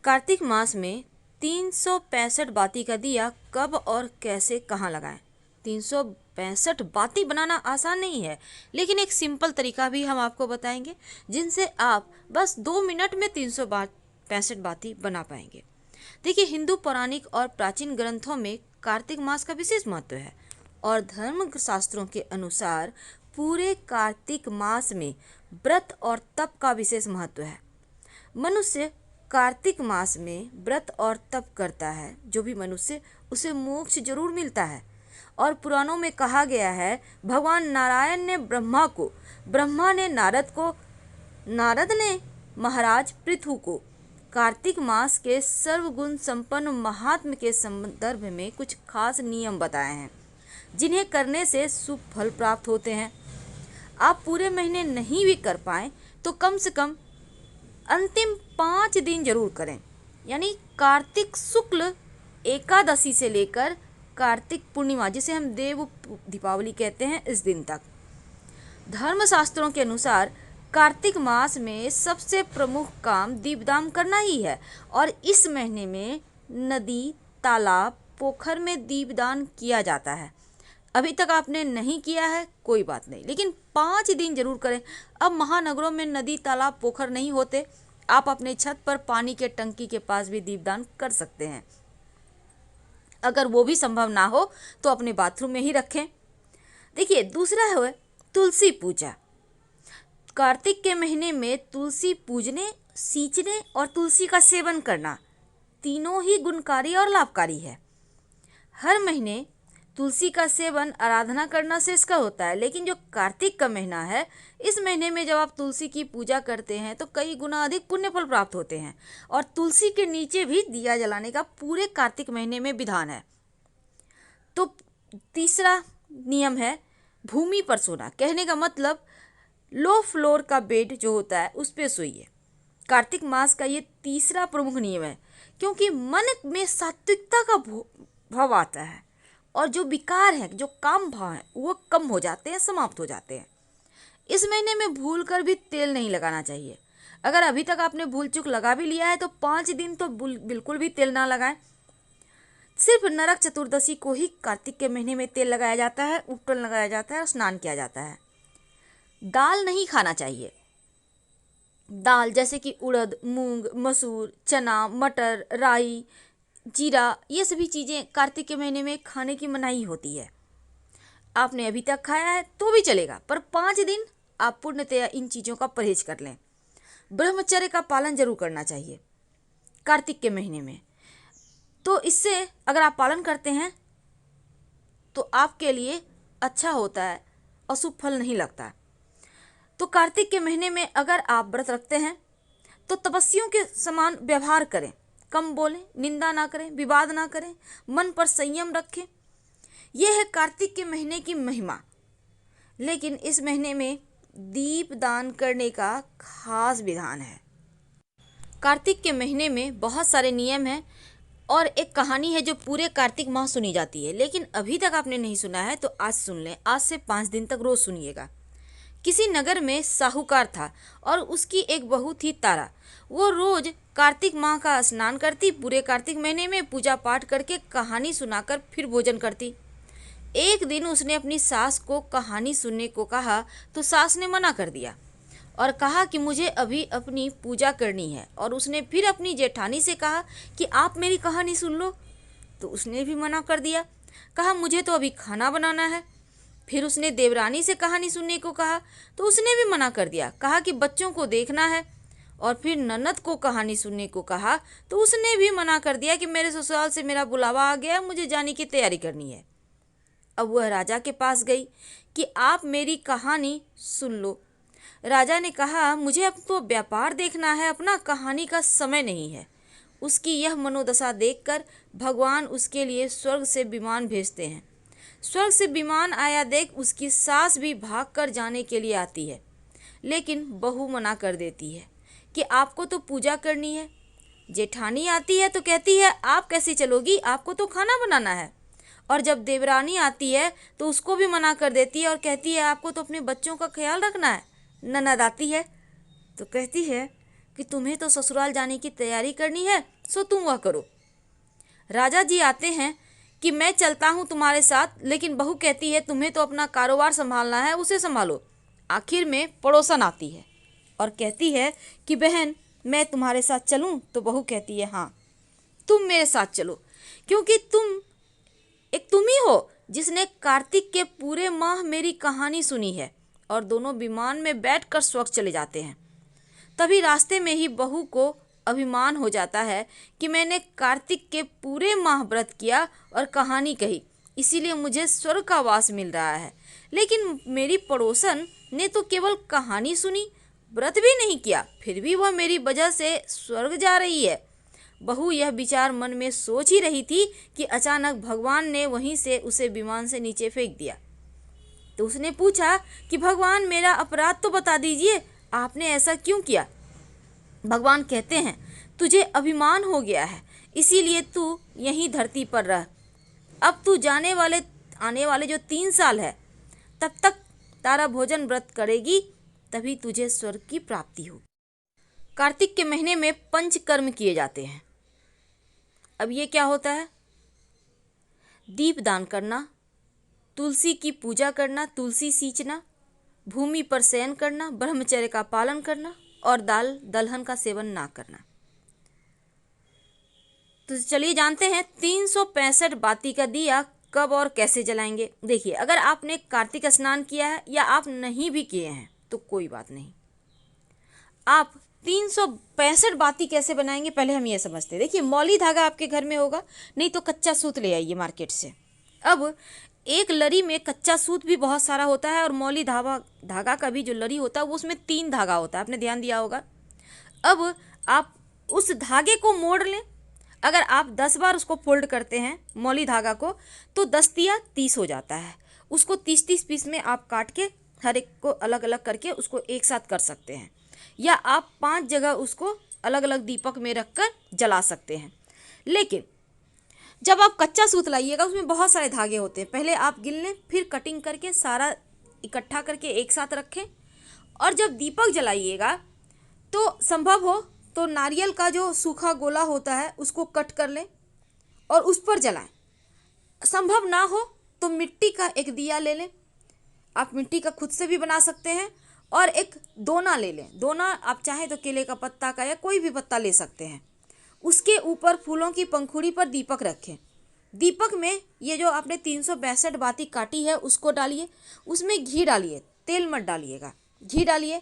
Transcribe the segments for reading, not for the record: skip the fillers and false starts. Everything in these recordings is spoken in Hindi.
कार्तिक मास में 365 बाती का दिया कब और कैसे कहाँ लगाएं। 365 बाती बनाना आसान नहीं है, लेकिन एक सिंपल तरीका भी हम आपको बताएंगे जिनसे आप बस 2 मिनट में 365 बाती बना पाएंगे। देखिए, हिंदू पौराणिक और प्राचीन ग्रंथों में कार्तिक मास का विशेष महत्व है और धर्म शास्त्रों के अनुसार पूरे कार्तिक मास में व्रत और तप का विशेष महत्व है। मनुष्य कार्तिक मास में व्रत और तप करता है, जो भी मनुष्य, उसे मोक्ष जरूर मिलता है। और पुराणों में कहा गया है, भगवान नारायण ने ब्रह्मा को, ब्रह्मा ने नारद को, नारद ने महाराज पृथु को कार्तिक मास के सर्वगुण संपन्न महात्म के संदर्भ में कुछ खास नियम बताए हैं, जिन्हें करने से शुभ फल प्राप्त होते हैं। आप पूरे महीने नहीं भी कर पाए तो कम से कम अंतिम 5 दिन जरूर करें, यानी कार्तिक शुक्ल एकादशी से लेकर कार्तिक पूर्णिमा, जिसे हम देव दीपावली कहते हैं, इस दिन तक। धर्मशास्त्रों के अनुसार कार्तिक मास में सबसे प्रमुख काम दीपदान करना ही है और इस महीने में नदी, तालाब, पोखर में दीपदान किया जाता है। अभी तक आपने नहीं किया है, कोई बात नहीं, लेकिन 5 दिन जरूर करें। अब महानगरों में नदी, तालाब, पोखर नहीं होते, आप अपने छत पर पानी के टंकी के पास भी दीपदान कर सकते हैं। अगर वो भी संभव ना हो तो अपने बाथरूम में ही रखें। देखिए, दूसरा है तुलसी पूजा। कार्तिक के महीने में तुलसी पूजने, सींचने और तुलसी का सेवन करना तीनों ही गुणकारी और लाभकारी है। हर महीने तुलसी का सेवन आराधना करना से इसका होता है, लेकिन जो कार्तिक का महीना है, इस महीने में जब आप तुलसी की पूजा करते हैं तो कई गुना अधिक पुण्य फल प्राप्त होते हैं। और तुलसी के नीचे भी दिया जलाने का पूरे कार्तिक महीने में विधान है। तो तीसरा नियम है भूमि पर सोना। कहने का मतलब लो फ्लोर का बेड जो होता है उस पे सोइए। कार्तिक मास का ये तीसरा प्रमुख नियम है, क्योंकि मन में सात्विकता का भाव आता है और जो विकार है, जो काम भाव है, वो कम हो जाते हैं, समाप्त हो जाते हैं। इस महीने में भूल कर भी तेल नहीं लगाना चाहिए। अगर अभी तक आपने भूल चूक लगा भी लिया है तो 5 दिन तो बिल्कुल भी तेल ना लगाएं। सिर्फ नरक चतुर्दशी को ही कार्तिक के महीने में तेल लगाया जाता है, उपटन लगाया जाता है और स्नान किया जाता है। दाल नहीं खाना चाहिए। दाल जैसे कि उड़द, मूंग, मसूर, चना, मटर, राई, जीरा, ये सभी चीज़ें कार्तिक के महीने में खाने की मनाही होती है। आपने अभी तक खाया है तो भी चलेगा, पर 5 दिन आप पूर्णतया इन चीज़ों का परहेज कर लें। ब्रह्मचर्य का पालन जरूर करना चाहिए कार्तिक के महीने में। तो इससे अगर आप पालन करते हैं तो आपके लिए अच्छा होता है, अशुभ फल नहीं लगता। तो कार्तिक के महीने में अगर आप व्रत रखते हैं तो तपस्वियों के समान व्यवहार करें, कम बोलें, निंदा ना करें, विवाद ना करें, मन पर संयम रखें। यह है कार्तिक के महीने की महिमा। लेकिन इस महीने में दीप दान करने का खास विधान है। कार्तिक के महीने में बहुत सारे नियम हैं और एक कहानी है जो पूरे कार्तिक माह सुनी जाती है, लेकिन अभी तक आपने नहीं सुना है तो आज सुन लें। आज से 5 दिन तक रोज सुनिएगा। किसी नगर में साहूकार था और उसकी एक बहू थी तारा। वो रोज कार्तिक माह का स्नान करती, पूरे कार्तिक महीने में पूजा पाठ करके कहानी सुनाकर फिर भोजन करती। एक दिन उसने अपनी सास को कहानी सुनने को कहा तो सास ने मना कर दिया और कहा कि मुझे अभी अपनी पूजा करनी है। और उसने फिर अपनी जेठानी से कहा कि आप मेरी कहानी सुन लो, तो उसने भी मना कर दिया, कहा मुझे तो अभी खाना बनाना है। फिर उसने देवरानी से कहानी सुनने को कहा तो उसने भी मना कर दिया, कहा कि बच्चों को देखना है। और फिर ननद को कहानी सुनने को कहा तो उसने भी मना कर दिया कि मेरे ससुराल से मेरा बुलावा आ गया, मुझे जाने की तैयारी करनी है। अब वह राजा के पास गई कि आप मेरी कहानी सुन लो। राजा ने कहा मुझे अब तो व्यापार देखना है, अपना कहानी का समय नहीं है। उसकी यह मनोदशा देखकर भगवान उसके लिए स्वर्ग से विमान भेजते हैं। स्वर्ग से विमान आया देख उसकी सास भी भाग कर जाने के लिए आती है, लेकिन बहू मना कर देती है कि आपको तो पूजा करनी है। जेठानी आती है तो कहती है आप कैसे चलोगी, आपको तो खाना बनाना है। और जब देवरानी आती है तो उसको भी मना कर देती है और कहती है आपको तो अपने बच्चों का ख्याल रखना है। ननद आती है तो कहती है कि तुम्हें तो ससुराल जाने की तैयारी करनी है, सो तुम वह करो। राजा जी आते हैं कि मैं चलता हूँ तुम्हारे साथ, लेकिन बहू कहती है तुम्हें तो अपना कारोबार संभालना है, उसे संभालो। आखिर में पड़ोसन आती है और कहती है कि बहन मैं तुम्हारे साथ चलूँ, तो बहू कहती है हाँ तुम मेरे साथ चलो, क्योंकि तुम ही हो जिसने कार्तिक के पूरे माह मेरी कहानी सुनी है। और दोनों विमान में बैठकर स्वर्ग चले जाते हैं। तभी रास्ते में ही बहू को अभिमान हो जाता है कि मैंने कार्तिक के पूरे माह व्रत किया और कहानी कही, इसीलिए मुझे स्वर्ग का वास मिल रहा है। लेकिन मेरी पड़ोसन ने तो केवल कहानी सुनी, व्रत भी नहीं किया, फिर भी वह मेरी वजह से स्वर्ग जा रही है। बहू यह विचार मन में सोच ही रही थी कि अचानक भगवान ने वहीं से उसे विमान से नीचे फेंक दिया। तो उसने पूछा कि भगवान मेरा अपराध तो बता दीजिए, आपने ऐसा क्यों किया। भगवान कहते हैं तुझे अभिमान हो गया है, इसीलिए तू यहीं धरती पर रह। अब तू आने वाले जो 3 साल है तब तक तारा भोजन व्रत करेगी, तभी तुझे स्वर्ग की प्राप्ति हो। कार्तिक के महीने में पंचकर्म किए जाते हैं। अब ये क्या होता है? दीप दान करना, तुलसी की पूजा करना, तुलसी सींचना, भूमि पर शयन करना, ब्रह्मचर्य का पालन करना और दाल दलहन का सेवन ना करना। तो चलिए जानते हैं 365 बाती का दिया कब और कैसे जलाएंगे। देखिए, अगर आपने कार्तिक स्नान किया है या आप नहीं भी किए हैं तो कोई बात नहीं, आप 365 बाती कैसे बनाएंगे पहले हम ये समझते हैं। देखिए, मौली धागा आपके घर में होगा, नहीं तो कच्चा सूत ले आइए मार्केट से। अब एक लरी में कच्चा सूत भी बहुत सारा होता है और मौली धागा का भी जो लरी होता है वो उसमें 3 धागा होता है, आपने ध्यान दिया होगा। अब आप उस धागे को मोड़ लें। अगर आप 10 बार उसको फोल्ड करते हैं मौली धागा को, तो 10 तिया 30 हो जाता है। उसको 30-30 पीस में आप काट के हर एक को अलग अलग करके उसको एक साथ कर सकते हैं, या आप 5 जगह उसको अलग अलग दीपक में रखकर जला सकते हैं। लेकिन जब आप कच्चा सूत लाइएगा उसमें बहुत सारे धागे होते हैं, पहले आप गिन लें, फिर कटिंग करके सारा इकट्ठा करके एक साथ रखें। और जब दीपक जलाइएगा तो संभव हो तो नारियल का जो सूखा गोला होता है उसको कट कर लें और उस पर जलाएं। संभव ना हो तो मिट्टी का एक दिया ले लें, आप मिट्टी का खुद से भी बना सकते हैं। और एक दोना ले लें, दोना आप चाहें तो केले का पत्ता का या कोई भी पत्ता ले सकते हैं। उसके ऊपर फूलों की पंखुड़ी पर दीपक रखें। दीपक में ये जो आपने 362 बाती काटी है उसको डालिए, उसमें घी डालिए, तेल मत डालिएगा, घी डालिए।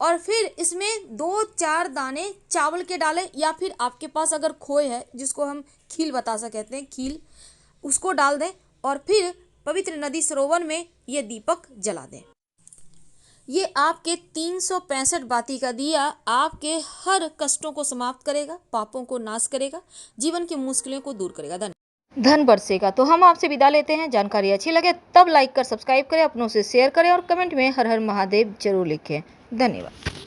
और फिर इसमें 2-4 दाने चावल के डालें, या फिर आपके पास अगर खोए है जिसको हम खील बतासा कहते हैं, खील, उसको डाल दें और फिर पवित्र नदी सरोवर में ये दीपक जला दें। ये आपके 365 बाती का दिया आपके हर कष्टों को समाप्त करेगा, पापों को नाश करेगा, जीवन की मुश्किलों को दूर करेगा, धन बरसेगा। तो हम आपसे विदा लेते हैं। जानकारी अच्छी लगे तब लाइक कर सब्सक्राइब करें, अपनों से शेयर करें और कमेंट में हर हर महादेव जरूर लिखें। धन्यवाद।